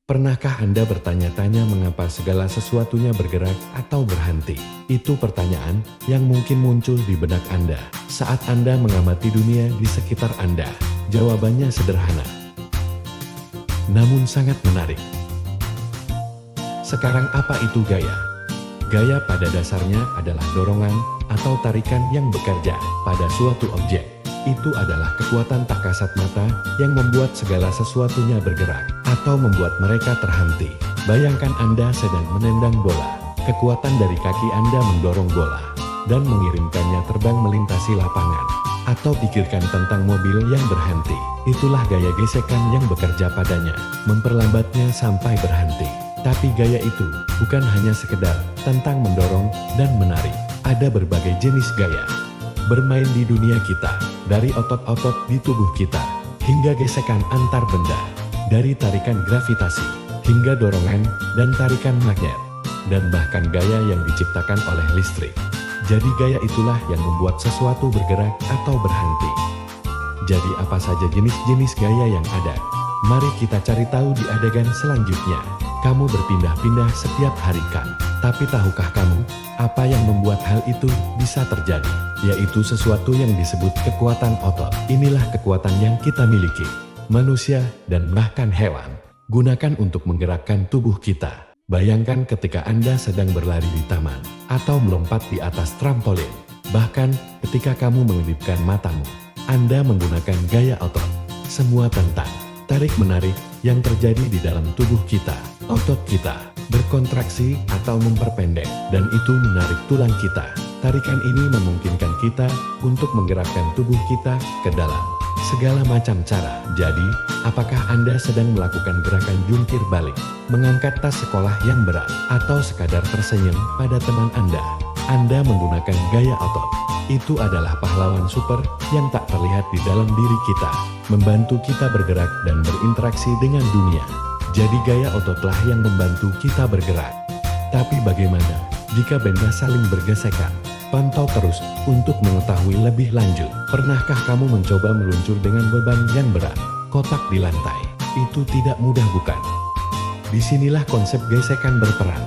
Pernahkah Anda bertanya-tanya mengapa segala sesuatunya bergerak atau berhenti? Itu pertanyaan yang mungkin muncul di benak Anda saat Anda mengamati dunia di sekitar Anda. Jawabannya sederhana, namun sangat menarik. Sekarang apa itu gaya? Gaya pada dasarnya adalah dorongan atau tarikan yang bekerja pada suatu objek. Itu adalah kekuatan tak kasat mata yang membuat segala sesuatunya bergerak atau membuat mereka terhenti. Bayangkan Anda sedang menendang bola. Kekuatan dari kaki Anda mendorong bola dan mengirimkannya terbang melintasi lapangan. Atau pikirkan tentang mobil yang berhenti. Itulah gaya gesekan yang bekerja padanya, memperlambatnya sampai berhenti. Tapi gaya itu bukan hanya sekedar tentang mendorong dan menarik. Ada berbagai jenis gaya bermain di dunia kita, dari otot-otot di tubuh kita, hingga gesekan antar benda, dari tarikan gravitasi, hingga dorongan dan tarikan magnet, dan bahkan gaya yang diciptakan oleh listrik. Jadi gaya itulah yang membuat sesuatu bergerak atau berhenti. Jadi apa saja jenis-jenis gaya yang ada? Mari kita cari tahu di adegan selanjutnya. Kamu berpindah-pindah setiap hari kan? Tapi tahukah kamu, apa yang membuat hal itu bisa terjadi? Yaitu sesuatu yang disebut kekuatan otot. Inilah kekuatan yang kita miliki, manusia dan bahkan hewan. Gunakan untuk menggerakkan tubuh kita. Bayangkan ketika Anda sedang berlari di taman, atau melompat di atas trampolin. Bahkan ketika kamu mengedipkan matamu, Anda menggunakan gaya otot. Semua tentang tarik-menarik yang terjadi di dalam tubuh kita. Otot kita berkontraksi atau memperpendek, dan itu menarik tulang kita. Tarikan ini memungkinkan kita untuk menggerakkan tubuh kita ke dalam segala macam cara. Jadi, apakah Anda sedang melakukan gerakan jungkir balik, mengangkat tas sekolah yang berat, atau sekadar tersenyum pada teman Anda? Anda menggunakan gaya otot. Itu adalah pahlawan super yang tak terlihat di dalam diri kita, membantu kita bergerak dan berinteraksi dengan dunia. Jadi gaya ototlah yang membantu kita bergerak. Tapi bagaimana jika benda saling bergesekan? Pantau terus untuk mengetahui lebih lanjut. Pernahkah kamu mencoba meluncur dengan beban yang berat? Kotak di lantai. Itu tidak mudah bukan? Disinilah konsep gesekan berperan.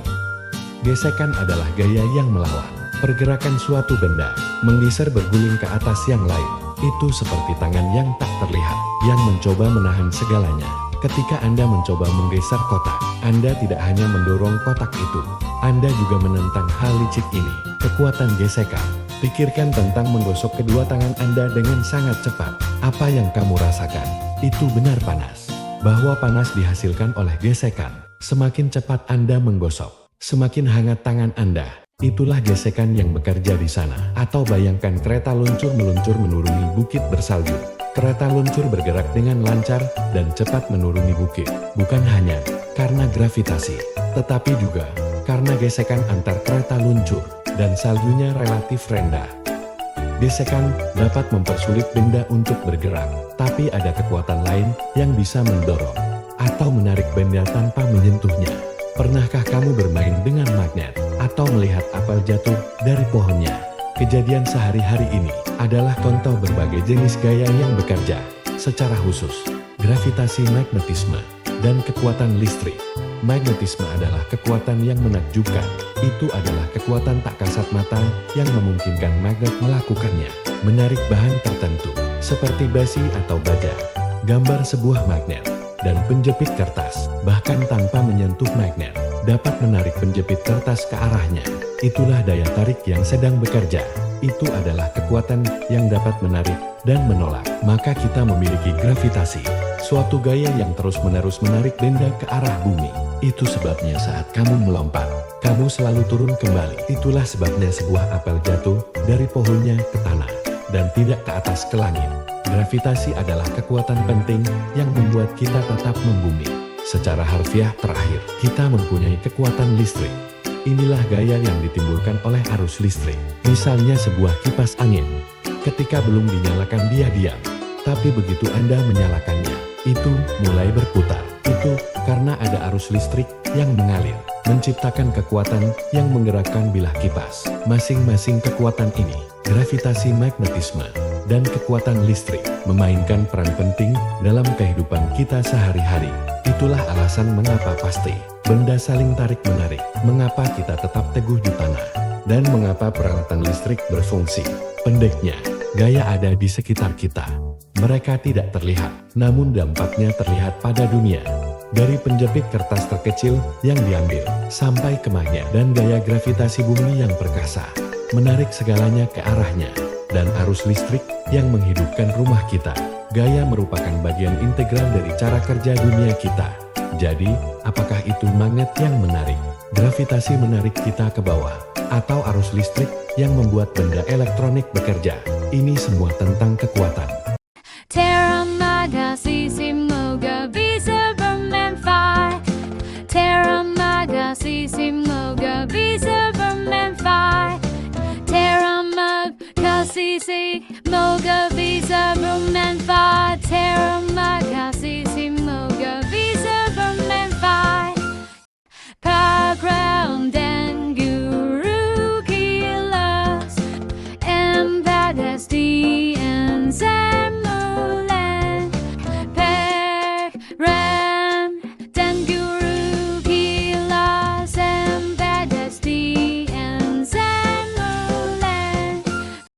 Gesekan adalah gaya yang melawan. Pergerakan suatu benda, menggeser berguling ke atas yang lain. Itu seperti tangan yang tak terlihat, yang mencoba menahan segalanya. Ketika Anda mencoba menggeser kotak, Anda tidak hanya mendorong kotak itu, Anda juga menentang hal licik ini, kekuatan gesekan. Pikirkan tentang menggosok kedua tangan Anda dengan sangat cepat. Apa yang kamu rasakan? Itu benar panas. Bahwa panas dihasilkan oleh gesekan. Semakin cepat Anda menggosok, semakin hangat tangan Anda. Itulah gesekan yang bekerja di sana. Atau bayangkan kereta luncur meluncur menuruni bukit bersalju. Kereta luncur bergerak dengan lancar dan cepat menuruni bukit. Bukan hanya karena gravitasi, tetapi juga karena gesekan antar kereta luncur dan saljunya relatif rendah. Gesekan dapat mempersulit benda untuk bergerak, tapi ada kekuatan lain yang bisa mendorong atau menarik benda tanpa menyentuhnya. Pernahkah kamu bermain dengan magnet atau melihat apel jatuh dari pohonnya? Kejadian sehari-hari ini adalah contoh berbagai jenis gaya yang bekerja secara khusus. Gravitasi, magnetisme, dan kekuatan listrik. Magnetisme adalah kekuatan yang menakjubkan. Itu adalah kekuatan tak kasat mata yang memungkinkan magnet melakukannya. Menarik bahan tertentu, seperti besi atau baja, gambar sebuah magnet, dan penjepit kertas. Bahkan tanpa menyentuh magnet, dapat menarik penjepit kertas ke arahnya. Itulah daya tarik yang sedang bekerja. Itu adalah kekuatan yang dapat menarik dan menolak. Maka kita memiliki gravitasi, suatu gaya yang terus-menerus menarik benda ke arah bumi. Itu sebabnya saat kamu melompat, kamu selalu turun kembali. Itulah sebabnya sebuah apel jatuh dari pohonnya ke tanah dan tidak ke atas ke langit. Gravitasi adalah kekuatan penting yang membuat kita tetap membumi. Secara harfiah terakhir, kita mempunyai kekuatan listrik. Inilah gaya yang ditimbulkan oleh arus listrik. Misalnya sebuah kipas angin. Ketika belum dinyalakan dia diam. Tapi begitu Anda menyalakannya, itu mulai berputar. Itu karena ada arus listrik yang mengalir, menciptakan kekuatan yang menggerakkan bilah kipas. Masing-masing kekuatan ini, gravitasi, magnetisme, dan kekuatan listrik, memainkan peran penting dalam kehidupan kita sehari-hari. Itu Itulah alasan mengapa pasti benda saling tarik-menarik, mengapa kita tetap teguh di tanah, dan mengapa peralatan listrik berfungsi. Pendeknya, gaya ada di sekitar kita. Mereka tidak terlihat, namun dampaknya terlihat pada dunia. Dari penjepit kertas terkecil yang diambil, sampai kemahnya dan gaya gravitasi bumi yang perkasa, menarik segalanya ke arahnya. Dan arus listrik yang menghidupkan rumah kita. Gaya merupakan bagian integral dari cara kerja dunia kita. Jadi, apakah itu magnet yang menarik, gravitasi menarik kita ke bawah, atau arus listrik yang membuat benda elektronik bekerja? Ini semua tentang kekuatan. Terra Magasissimo Gavisa Bermanfi. Terra Magasissimo Gavisa Bermanfi. Terra Magasissimo Gavisa Bermanfi. Terra